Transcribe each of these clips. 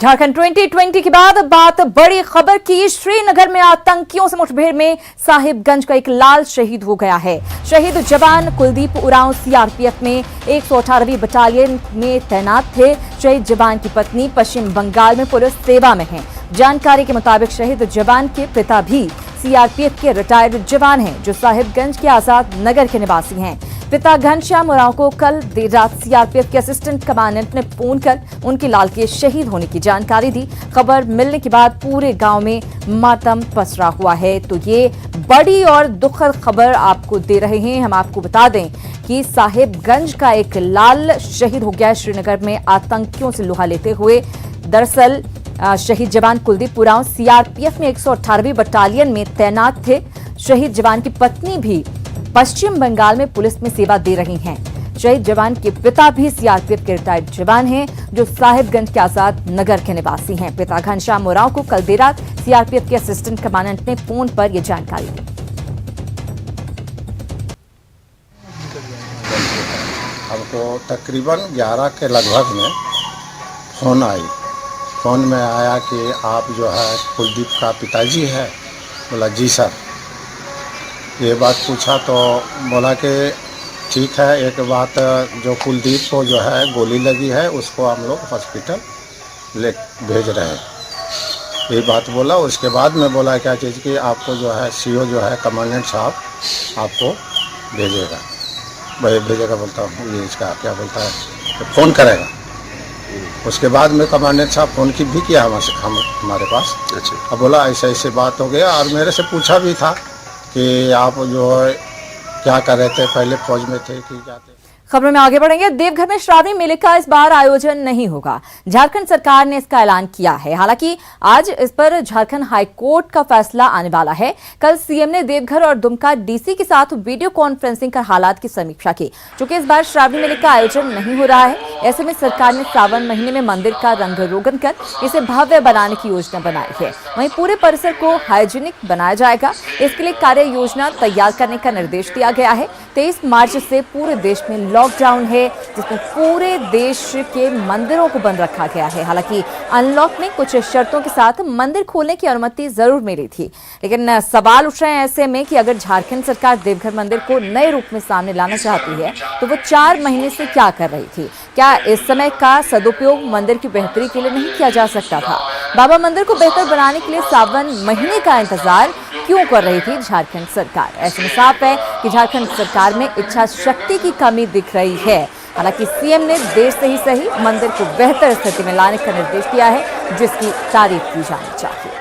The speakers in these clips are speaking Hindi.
झारखंड 2020 के बाद बात बड़ी खबर की। श्रीनगर में आतंकियों से मुठभेड़ में साहिबगंज का एक लाल शहीद हो गया है। शहीद जवान कुलदीप उरांव सीआरपीएफ में 118वीं बटालियन में तैनात थे। शहीद जवान की पत्नी पश्चिम बंगाल में पुलिस सेवा में है। जानकारी के मुताबिक शहीद जवान के पिता भी सीआरपीएफ के रिटायर्ड जवान हैं, जो साहिबगंज के आजाद नगर के निवासी हैं। पिता घनश्याम उरांव को कल देर रात सीआरपीएफ के असिस्टेंट कमांडेंट ने फोन कर उनके लाल के शहीद होने की जानकारी दी। खबर मिलने के बाद पूरे गांव में मातम पसरा हुआ है। तो ये बड़ी और दुखद खबर आपको दे रहे हैं। हम आपको बता दें कि साहिबगंज का एक लाल शहीद हो गया श्रीनगर में आतंकियों से लोहा लेते हुए। दरअसल शहीद जवान कुलदीप उरांव सीआरपीएफ में 118वीं बटालियन में तैनात थे। शहीद जवान की पत्नी भी पश्चिम बंगाल में पुलिस में सेवा दे रही हैं। शहीद जवान के पिता भी सीआरपीएफ के रिटायर्ड जवान हैं, जो साहिबगंज के आजाद नगर के निवासी हैं। पिता घनश्याम उरांव को कल देर रात सीआरपीएफ के असिस्टेंट कमांडेंट ने फोन पर यह जानकारी दी। हमको तकरीबन 11 के लगभग में फोन आई। फोन में आया कि आप जो है कुलदीप का पिताजी है। बोला जी सर। ये बात पूछा तो बोला कि ठीक है, एक बात, जो कुलदीप को जो है गोली लगी है उसको हम लोग हॉस्पिटल ले भेज रहे हैं, ये बात बोला। उसके बाद में बोला क्या चीज़ कि आपको जो है सीओ जो है कमांडेंट साहब आपको भेजेगा। भाई भेजेगा बोलता हूँ, ये इसका क्या बोलता है, फ़ोन करेगा। उसके बाद में कमांडेंट साहब फ़ोन की भी किया हमारे पास। अच्छा। अब बोला ऐसे ऐसे बात हो गया, और मेरे से पूछा भी था कि आप जो है क्या कर रहे थे, पहले फौज में थे कि क्या थे। खबरों में आगे बढ़ेंगे। देवघर में श्रावणी मेले का इस बार आयोजन नहीं होगा। झारखंड सरकार ने इसका ऐलान किया है। हालांकि आज इस पर झारखंड हाईकोर्ट का फैसला आने वाला है। कल सीएम ने देवघर और दुमका डीसी के साथ वीडियो कॉन्फ्रेंसिंग कर हालात की समीक्षा की। चूंकि इस बार श्रावणी मेले का आयोजन नहीं हो रहा है, ऐसे में सरकार ने सावन महीने में मंदिर का रंग रोगन कर इसे भव्य बनाने की योजना बनाई है। वहीं पूरे परिसर को हाइजीनिक बनाया जाएगा। इसके लिए कार्य योजना तैयार करने का निर्देश दिया गया है। 23 मार्च से पूरे देश में लॉकडाउन है, जिसमें पूरे देश के मंदिरों को बंद रखा गया है। हालांकि अनलॉक में कुछ शर्तों के साथ मंदिर खोलने की अनुमति जरूर मिली थी, लेकिन सवाल उठ रहे हैं ऐसे में कि अगर झारखंड सरकार देवघर मंदिर को नए रूप में सामने लाना चाहती है तो वो 4 महीने से क्या कर रही थी? क्या इस समय का सदुपयोग मंदिर की बेहतरी के लिए नहीं किया जा सकता था? बाबा मंदिर को बेहतर बनाने के लिए सावन महीने का इंतजार क्यों कर रही थी झारखंड सरकार? ऐसे में साफ है कि झारखंड सरकार में इच्छा शक्ति की कमी दिख रही है। हालांकि सीएम ने देर से ही सही मंदिर को बेहतर स्थिति में लाने का निर्देश दिया है, जिसकी तारीफ की जानी चाहिए।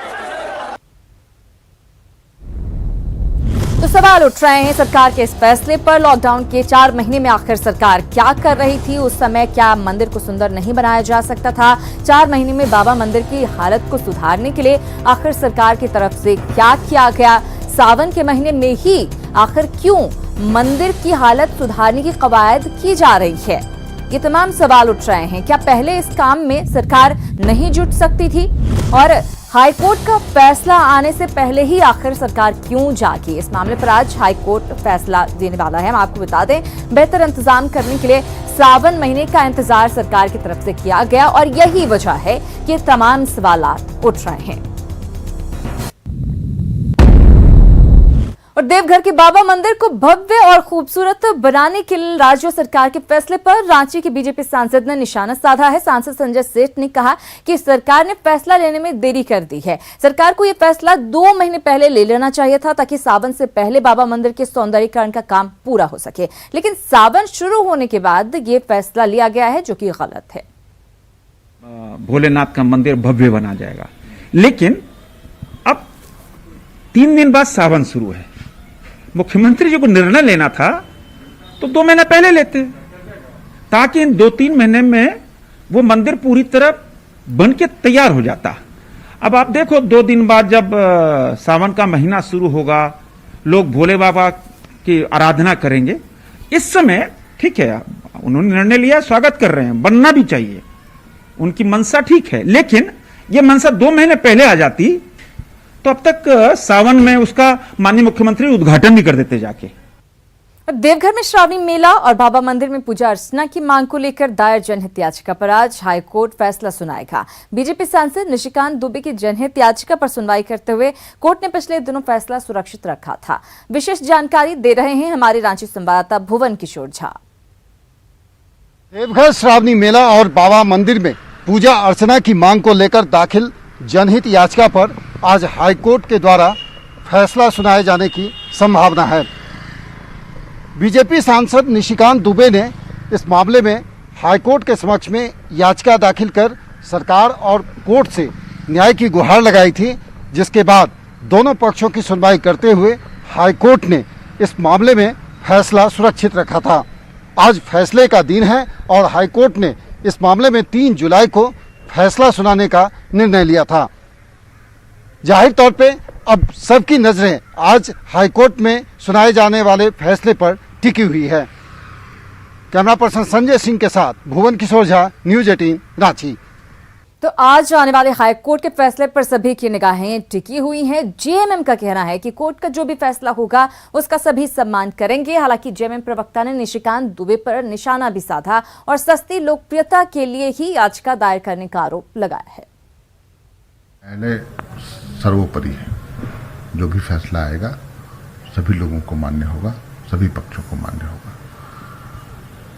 तो सवाल उठ रहे हैं सरकार के इस फैसले पर। लॉकडाउन के 4 महीने में आखिर सरकार क्या कर रही थी? उस समय क्या मंदिर को सुंदर नहीं बनाया जा सकता था? 4 महीने में बाबा मंदिर की हालत को सुधारने के लिए आखिर सरकार की तरफ से क्या किया गया? सावन के महीने में ही आखिर क्यों मंदिर की हालत सुधारने की कवायद की जा रही है? ये तमाम सवाल उठ रहे हैं। क्या पहले इस काम में सरकार नहीं जुट सकती थी? और हाईकोर्ट का फैसला आने से पहले ही आखिर सरकार क्यों जागी? इस मामले पर आज हाईकोर्ट फैसला देने वाला है। हम आपको बता दें, बेहतर इंतजाम करने के लिए सावन महीने का इंतजार सरकार की तरफ से किया गया, और यही वजह है कि तमाम सवाल उठ रहे हैं। और देवघर के बाबा मंदिर को भव्य और खूबसूरत बनाने के लिए राज्य सरकार के फैसले पर रांची के बीजेपी सांसद ने निशाना साधा है। सांसद संजय सेठ ने कहा कि सरकार ने फैसला लेने में देरी कर दी है। सरकार को यह फैसला 2 महीने पहले ले लेना चाहिए था, ताकि सावन से पहले बाबा मंदिर के सौंदर्यीकरण का काम पूरा हो सके। लेकिन सावन शुरू होने के बाद ये फैसला लिया गया है, जो कि गलत है। भोलेनाथ का मंदिर भव्य बना जाएगा, लेकिन अब 3 दिन बाद सावन शुरू है। मुख्यमंत्री जी को निर्णय लेना था तो 2 महीने पहले लेते, ताकि इन 2-3 महीने में वो मंदिर पूरी तरह बन के तैयार हो जाता। अब आप देखो, 2 दिन बाद जब सावन का महीना शुरू होगा, लोग भोले बाबा की आराधना करेंगे। इस समय ठीक है, उन्होंने निर्णय लिया, स्वागत कर रहे हैं, बनना भी चाहिए, उनकी मनसा ठीक है। लेकिन ये मनसा 2 महीने पहले आ जाती तो अब तक सावन में उसका माननीय मुख्यमंत्री उद्घाटन भी कर देते जाके। देवघर में श्रावणी मेला और बाबा मंदिर में पूजा अर्चना की मांग को लेकर दायर जनहित याचिका पर आज हाईकोर्ट फैसला सुनाएगा। बीजेपी सांसद निशिकांत दुबे की जनहित याचिका पर सुनवाई करते हुए कोर्ट ने पिछले दिनों फैसला सुरक्षित रखा था। विशेष जानकारी दे रहे हैं हमारे रांची संवाददाता भुवन किशोर झा। देवघर श्रावणी मेला और बाबा मंदिर में पूजा अर्चना की मांग को लेकर दाखिल जनहित याचिका पर आज हाईकोर्ट के द्वारा फैसला सुनाए जाने की संभावना है। बीजेपी सांसद निशिकांत दुबे ने इस मामले में हाईकोर्ट के समक्ष में याचिका दाखिल कर सरकार और कोर्ट से न्याय की गुहार लगाई थी, जिसके बाद दोनों पक्षों की सुनवाई करते हुए हाईकोर्ट ने इस मामले में फैसला सुरक्षित रखा था। आज फैसले का दिन है और हाईकोर्ट ने इस मामले में 3 जुलाई को फैसला सुनाने का निर्णय लिया था। जाहिर तौर पे अब सबकी नजरें आज हाईकोर्ट में सुनाए जाने वाले फैसले पर टिकी हुई है। कैमरा पर्सन संजय सिंह के साथ भुवन किशोर झा, न्यूज 18 रांची। तो आज आने वाले हाईकोर्ट के फैसले पर सभी की निगाहें टिकी हुई हैं। जेएमएम का कहना है कि कोर्ट का जो भी फैसला होगा उसका सभी सम्मान करेंगे। हालांकि जेएमएम प्रवक्ता ने निशिकांत दुबे पर निशाना भी साधा और सस्ती लोकप्रियता के लिए ही याचिका दायर करने का आरोप लगाया है। पहले सर्वोपरि है, जो भी फैसला आएगा सभी लोगों को मान्य होगा, सभी पक्षों को मान्य होगा।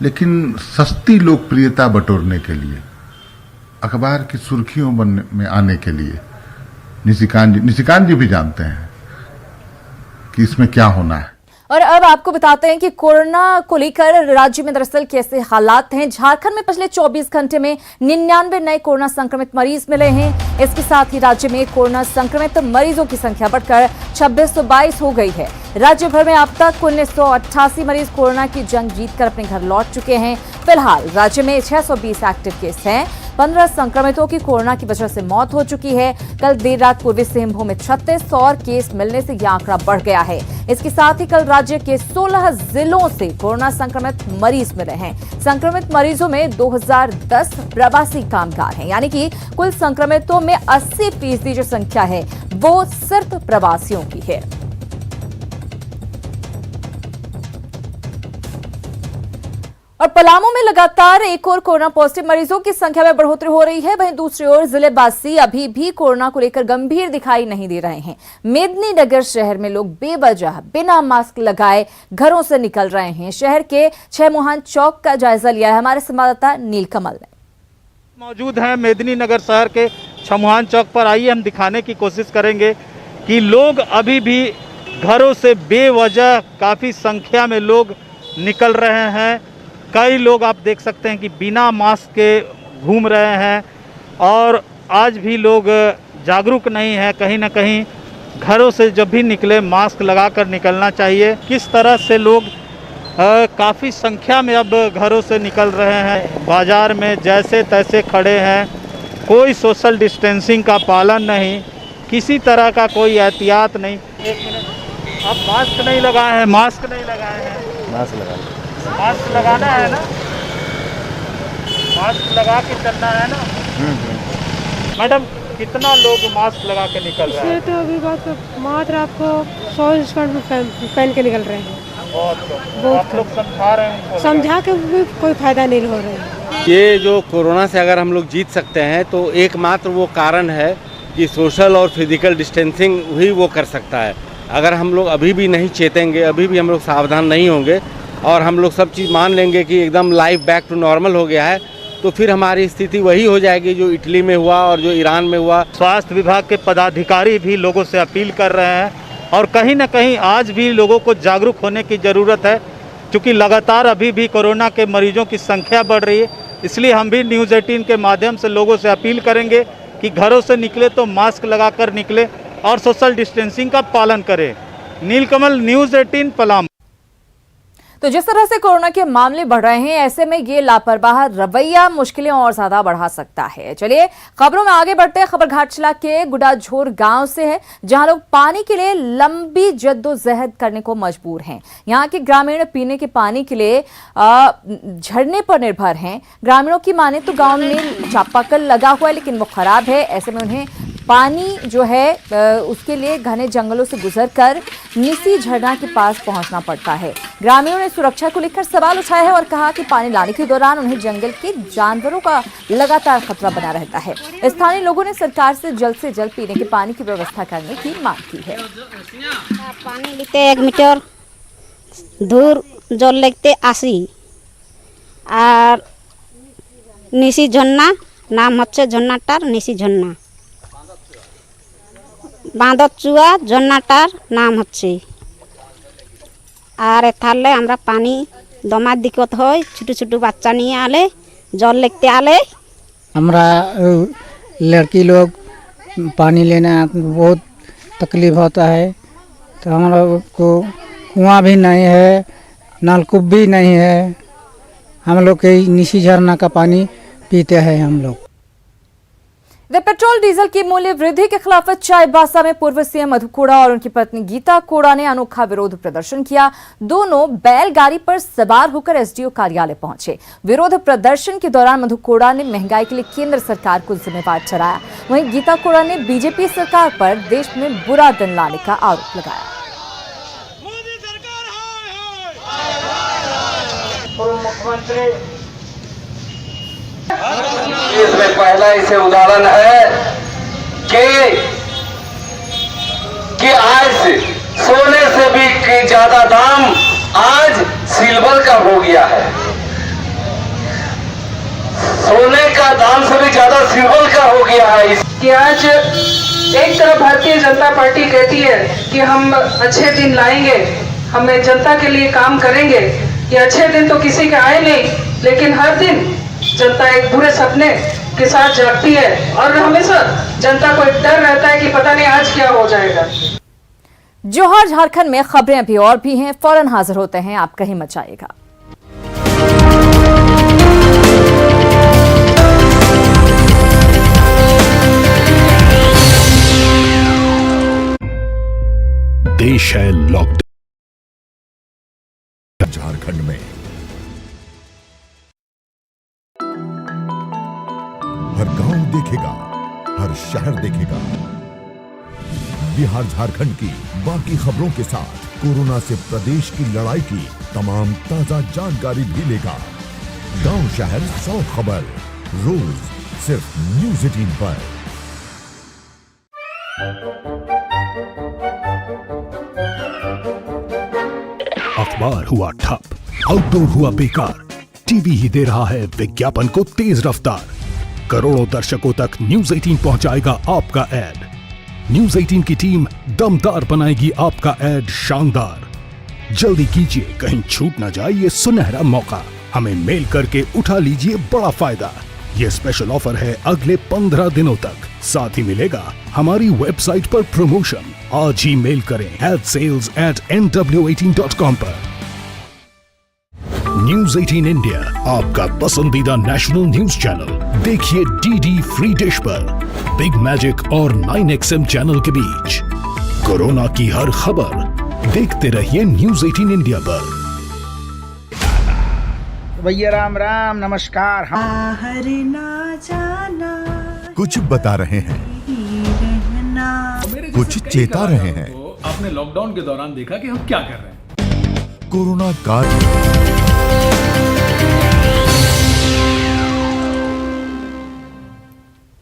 लेकिन सस्ती लोकप्रियता बटोरने के लिए, अखबार की सुर्खियों में आने के लिए निशिकांत जी भी जानते हैं कि इसमें क्या होना है। और अब आपको बताते हैं कि कोरोना को लेकर राज्य में दरअसल कैसे हालात हैं। झारखंड में पिछले 24 घंटे में 99 नए कोरोना संक्रमित मरीज मिले हैं। इसके साथ ही राज्य में कोरोना संक्रमित मरीजों की संख्या बढ़कर 2622 हो गई है। राज्य भर में अब तक 1988 मरीज कोरोना की जंग जीतकर अपने घर लौट चुके हैं। फिलहाल राज्य में 620 एक्टिव केस हैं। 15 संक्रमितों की कोरोना की वजह से मौत हो चुकी है। कल देर रात पूर्वी सिंहभूम में 36 और केस मिलने से यह आंकड़ा बढ़ गया है। इसके साथ ही कल राज्य के 16 जिलों से कोरोना संक्रमित मरीज मिले हैं। संक्रमित मरीजों में 2010 प्रवासी कामगार हैं, यानी कि कुल संक्रमितों में 80% जो संख्या है वो सिर्फ प्रवासियों की है। और पलामू में लगातार एक और कोरोना पॉजिटिव मरीजों की संख्या में बढ़ोतरी हो रही है। वहीं दूसरी ओर जिलेवासी अभी भी कोरोना को लेकर गंभीर दिखाई नहीं दे रहे हैं। मेदिनीनगर शहर में लोग बेवजह बिना मास्क लगाए घरों से निकल रहे हैं। शहर के 6 मुहान चौक का जायजा लिया है हमारे संवाददाता नीलकमल ने। मौजूद है मेदिनीनगर शहर के छमुहान चौक पर। आइए हम दिखाने की कोशिश करेंगे कि लोग अभी भी घरों से बेवजह काफ़ी संख्या में लोग निकल रहे हैं। कई लोग आप देख सकते हैं कि बिना मास्क के घूम रहे हैं और आज भी लोग जागरूक नहीं है। कहीं ना कहीं घरों से जब भी निकले मास्क लगाकर निकलना चाहिए। किस तरह से लोग काफ़ी संख्या में अब घरों से निकल रहे हैं। बाज़ार में जैसे तैसे खड़े हैं, कोई सोशल डिस्टेंसिंग का पालन नहीं, किसी तरह का कोई एहतियात नहीं। एक मिनट, आप मास्क नहीं लगाए हैं? मास्क नहीं लगाए हैं? मास्क लगाना है ना, मास्क लगा के चलना है ना। मैडम, कितना लोग मास्क लगा के निकल रहे हैं? तो अभी बात मात्र आपको 100 स्क्वाड पहन के निकल रहे हैं। बहुत आप लोग समझा रहे हैं, समझा के भी कोई फायदा नहीं हो रहा है। ये जो कोरोना से अगर हम लोग जीत सकते हैं तो एकमात्र वो कारण है कि सोशल और फिजिकल डिस्टेंसिंग ही वो कर सकता है। अगर हम लोग अभी भी नहीं चेतेंगे, अभी भी हम लोग सावधान नहीं होंगे और हम लोग सब चीज़ मान लेंगे कि एकदम लाइफ बैक टू नॉर्मल हो गया है, तो फिर हमारी स्थिति वही हो जाएगी जो इटली में हुआ और जो ईरान में हुआ। स्वास्थ्य विभाग के पदाधिकारी भी लोगों से अपील कर रहे हैं और कहीं ना कहीं आज भी लोगों को जागरूक होने की ज़रूरत है, क्योंकि लगातार अभी भी कोरोना के मरीजों की संख्या बढ़ रही है। इसलिए हम भी न्यूज़ 18 के माध्यम से लोगों से अपील करेंगे कि घरों से निकले तो मास्क लगाकर निकले और सोशल डिस्टेंसिंग का पालन करें। नीलकमल, न्यूज़ 18 पलामू। तो जिस तरह से कोरोना के मामले बढ़ रहे हैं, ऐसे में ये लापरवाह रवैया मुश्किलें और ज्यादा बढ़ा सकता है। चलिए खबरों में आगे बढ़ते हैं। खबर घाटशिला के गुडाझोर गांव से है, जहां लोग पानी के लिए लंबी जद्दोजहद करने को मजबूर हैं। यहाँ के ग्रामीण पीने के पानी के लिए झरने पर निर्भर हैं। ग्रामीणों की माने तो गांव में चापाकल लगा हुआ है, लेकिन वो खराब है। ऐसे में उन्हें पानी जो है उसके लिए घने जंगलों से गुजरकर निसी झरना के पास पहुंचना पड़ता है। ग्रामीणों ने सुरक्षा को लेकर सवाल उठाया है और कहा कि पानी लाने के दौरान उन्हें जंगल के जानवरों का लगातार खतरा बना रहता है। स्थानीय लोगों ने सरकार से जल्द पीने के पानी की व्यवस्था करने की मांग की है। पानी लेते 1 मीटर दूर जल लेते 80 और निसी झरना नाम হচ্ছে ঝর্ণাটার নিশি ঝর্ণা বাঁধত চুয়া ঝর্ণাটার নাম হচ্ছে আর এথালে আমরা পানি দমার দিকত হয় ছোট ছোট বাচ্চা নিয়ে আলে জল लेते आले हमरा लड़की लोग पानी लेना बहुत तकलीफ होता है, तो हम लोग को कुआं भी नहीं है, नलकूप भी नहीं है, हम लोग के निशी झरना का पानी पीते हैं हम लोग। पेट्रोल डीजल की मूल्य वृद्धि के खिलाफ चाईबासा में पूर्व सीएम मधु कोड़ा और उनकी पत्नी गीता कोड़ा ने अनोखा विरोध प्रदर्शन किया। दोनों बैलगाड़ी पर सवार होकर एसडीओ कार्यालय पहुंचे। विरोध प्रदर्शन के दौरान मधु कोड़ा ने महंगाई के लिए केंद्र सरकार को जिम्मेवार ठहराया। वहीं गीता कोड़ा ने बीजेपी सरकार पर देश में बुरा दिन लाने का आरोप लगाया। इसमें पहला इसे उदाहरण है कि आज सोने से भी ज्यादा दाम आज सिल्वर का हो गया है। सोने का दाम से भी ज्यादा सिल्वर का हो गया है। कि आज एक तरफ भारतीय जनता पार्टी कहती है कि हम अच्छे दिन लाएंगे, हमें जनता के लिए काम करेंगे। ये अच्छे दिन तो किसी के आए नहीं, लेकिन हर दिन जनता एक बुरे सपने के साथ जागती है और हमेशा जनता को एक डर रहता है कि पता नहीं आज क्या हो जाएगा। जोहार झारखंड में खबरें अभी और भी हैं, फौरन हाजिर होते हैं, आप कहीं मत जाइएगा। देश है लॉकडाउन। झारखंड में हर गांव देखेगा, हर शहर देखेगा। बिहार झारखंड की बाकी खबरों के साथ कोरोना से प्रदेश की लड़ाई की तमाम ताजा जानकारी भी लेगा। गांव शहर 100 खबर रोज सिर्फ न्यूज़ 18 पर। अखबार हुआ ठप, आउटडोर हुआ बेकार, टीवी ही दे रहा है विज्ञापन को तेज रफ्तार। करोड़ों दर्शकों तक न्यूज़ 18 पहुंचाएगा आपका ऐड। न्यूज़ 18 की टीम दमदार बनाएगी आपका ऐड शानदार। जल्दी कीजिए, कहीं छूट ना जाए ये सुनहरा मौका। हमें मेल करके उठा लीजिए बड़ा फायदा। ये स्पेशल ऑफर है अगले 15 दिनों तक। साथ ही मिलेगा हमारी वेबसाइट पर प्रमोशन। आज ही मेल करें adsales@nw18.com पर। न्यूज़ 18 इंडिया, आपका पसंदीदा नेशनल न्यूज चैनल। देखिए डीडी फ्री डिश पर बिग मैजिक और 9XM चैनल के बीच कोरोना की हर खबर देखते रहिए न्यूज़ 18 इंडिया पर। भैया राम राम नमस्कार। कुछ बता रहे हैं, कुछ चेता रहे हैं। आपने लॉकडाउन के दौरान देखा कि हम क्या कर रहे हैं। कोरोना काल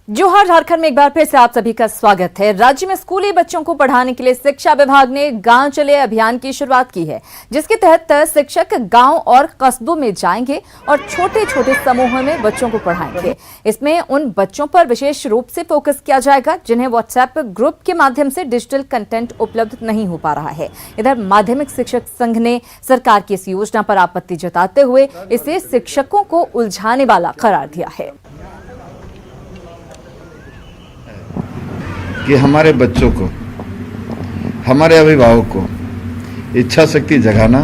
जोहार झारखंड में एक बार फिर से आप सभी का स्वागत है। राज्य में स्कूली बच्चों को पढ़ाने के लिए शिक्षा विभाग ने गांव चले अभियान की शुरुआत की है, जिसके तहत शिक्षक गांव और कस्बों में जाएंगे और छोटे छोटे समूहों में बच्चों को पढ़ाएंगे। इसमें उन बच्चों पर विशेष रूप से फोकस किया जाएगा जिन्हें व्हाट्सएप ग्रुप के माध्यम से डिजिटल कंटेंट उपलब्ध नहीं हो पा रहा है। इधर माध्यमिक शिक्षक संघ ने सरकार की इस योजना पर आपत्ति जताते हुए इसे शिक्षकों को उलझाने वाला करार दिया है। कि हमारे बच्चों को, हमारे अभिभावक को इच्छा शक्ति जगाना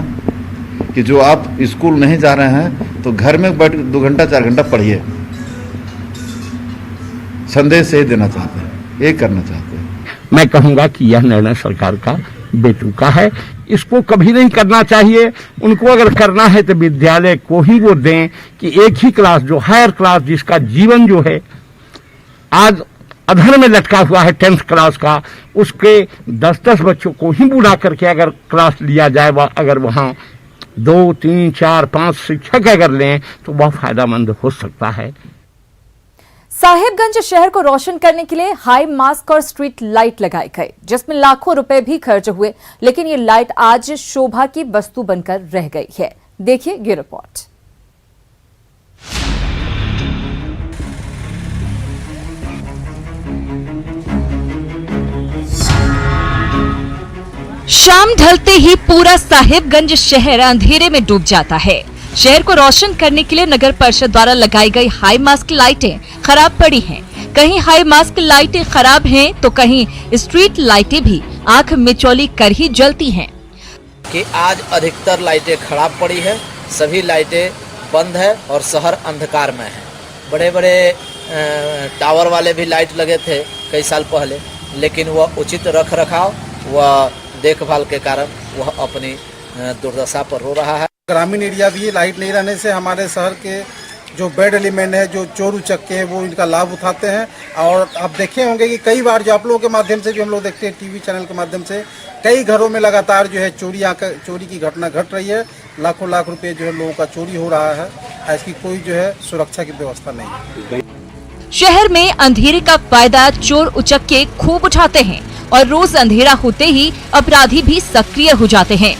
कि जो आप स्कूल नहीं जा रहे हैं तो घर में बैठ 2 घंटा 4 घंटा पढ़िए, संदेश यही देना चाहते हैं, ये करना चाहते हैं। मैं कहूँगा कि यह निर्णय सरकार का बेतुका है, इसको कभी नहीं करना चाहिए। उनको अगर करना है तो विद्यालय को ही वो दें कि एक ही क्लास जो हायर क्लास जिसका जीवन जो है आज अधर में लटका हुआ है 10th क्लास का, उसके 10-10 बच्चों को ही बुला करके अगर क्लास लिया जाए, अगर वहाँ 2, 3, 4, 5 शिक्षक अगर लें तो वह फायदेमंद हो सकता है। साहिबगंज शहर को रोशन करने के लिए हाई मास्क और स्ट्रीट लाइट लगाए गए, जिसमें लाखों रुपए भी खर्च हुए, लेकिन ये लाइट आज शोभा की वस्तु बनकर रह गई है। देखिए ये रिपोर्ट। शाम ढलते ही पूरा साहिबगंज शहर अंधेरे में डूब जाता है। शहर को रोशन करने के लिए नगर परिषद द्वारा लगाई गई हाई मास्क लाइटें खराब पड़ी हैं। कहीं हाई मास्क लाइटें खराब हैं तो कहीं स्ट्रीट लाइटें भी आंख मिचौली कर ही जलती हैं। कि आज अधिकतर लाइटें खराब पड़ी है, सभी लाइटें बंद है और शहर अंधकार में है। बड़े बड़े टावर वाले भी लाइट लगे थे कई साल पहले, लेकिन वह उचित रख रखाव व देखभाल के कारण वह अपनी दुर्दशा पर रो रहा है। ग्रामीण एरिया भी लाइट नहीं रहने से हमारे शहर के जो बेड एलिमेंट है, जो चोर उचक्के हैं, वो इनका लाभ उठाते हैं। और आप देखे होंगे कि कई बार जो आप लोगों के माध्यम से जो हम लोग देखते हैं टीवी चैनल के माध्यम से, कई घरों में लगातार जो है चोरी की घटना घट रही है। लाखों लाख रुपए जो है लोगों का चोरी हो रहा है। ऐसी कोई जो है सुरक्षा की व्यवस्था नहीं है। शहर में अंधेरे का फायदा चोर उचक्के खूब उठाते हैं और रोज अंधेरा होते ही अपराधी भी सक्रिय हो जाते हैं।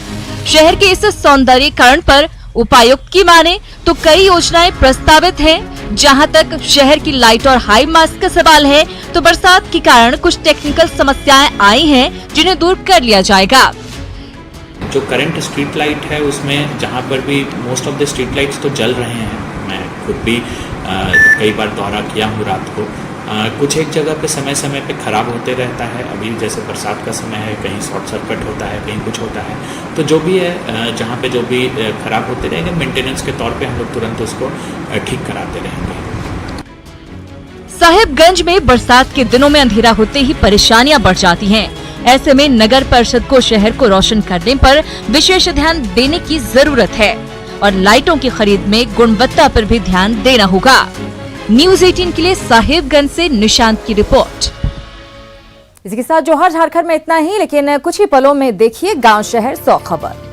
शहर के इस सौंदर्यीकरण पर उपायुक्त की माने तो कई योजनाएं प्रस्तावित हैं। जहां तक शहर की लाइट और हाई मास्क का सवाल है तो बरसात के कारण कुछ टेक्निकल समस्याएं आई हैं, जिन्हें दूर कर लिया जाएगा। जो करंट स्ट्रीट लाइट है उसमें जहां पर भी most of the street lights तो जल रहे हैं। मैं खुद भी कई बार दौरा किया हूँ रात को। कुछ एक जगह पे समय समय पे ख़राब होते रहता है। अभी जैसे बरसात का समय है, कहीं शॉर्ट सर्किट होता है, कहीं कुछ होता है। तो जो भी है जहाँ पे जो भी ख़राब होते रहेंगे, मेंटेनेंस के तौर पे हम लोग तुरंत उसको ठीक कराते रहेंगे। साहिबगंज में बरसात के दिनों में अंधेरा होते ही परेशानियां बढ़ जाती हैं। ऐसे में नगर परिषद को शहर को रोशन करने पर विशेष ध्यान देने की जरूरत है और लाइटों की खरीद में गुणवत्ता पर भी ध्यान देना होगा। न्यूज़ 18 के लिए साहिबगंज से निशांत की रिपोर्ट। इसी के साथ जोहर झारखंड में इतना ही, लेकिन कुछ ही पलों में देखिए गांव शहर 100 खबर।